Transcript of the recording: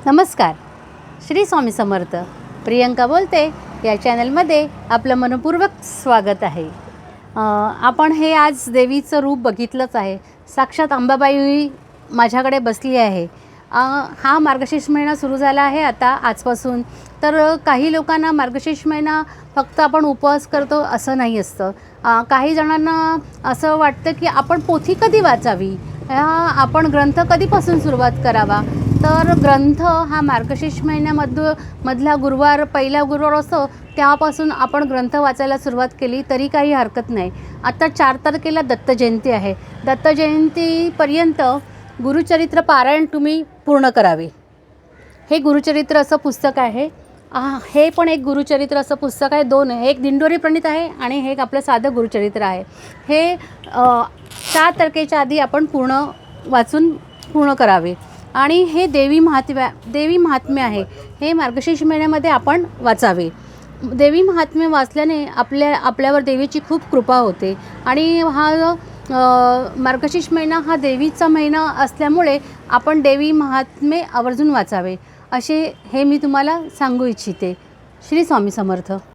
नमस्कार. श्री स्वामी समर्थ. प्रियंका बोलते. या चॅनलमध्ये आपलं मनपूर्वक स्वागत आहे. आपण हे आज देवीचं रूप बघितलंच आहे. साक्षात अंबाबाई माझ्याकडे बसली आहे. हा मार्गशीर्ष महिना सुरू झाला आहे आता आजपासून. तर काही लोकांना मार्गशीर्ष महिना फक्त आपण उपवास करतो असं नाही असतं. काही जणांना असं वाटतं की आपण पोथी कधी वाचावी, आपण ग्रंथ कधीपासून सुरुवात करावा. तर ग्रंथ हा मार्गशीर्ष मधला गुरुवार, पहिला गुरुवार असतो तेव्हापासून आपण ग्रंथ वाचायला सुरुवात केली तरी काही हरकत नाही. आता 4 तारखेला दत्त जयंती आहे. दत्त जयंतीपर्यंत गुरुचरित्र पारायण तुम्ही पूर्ण करावे. हे गुरुचरित्र असं पुस्तक आहे. हे पण एक गुरुचरित्र असं पुस्तक आहे. 2 आहे. एक दिंडोरी प्रणीत आहे आणि हे एक आपलं साधं गुरुचरित्र आहे. हे 4 तारखेच्या आधी आपण वाचून पूर्ण करावे. आणि हे देवी महात्म्य आहे. हे मार्गशीर्ष महिन्यामध्ये आपण वाचावे. देवी महात्म्य वाचल्याने आपल्यावर देवीची खूप कृपा होते. आणि हा मार्गशीर्ष महिना हा देवीचा महिना असल्यामुळे आपण देवी महात्म्य आवर्जून वाचावे असे हे मी तुम्हाला सांगू इच्छिते. श्री स्वामी समर्थ.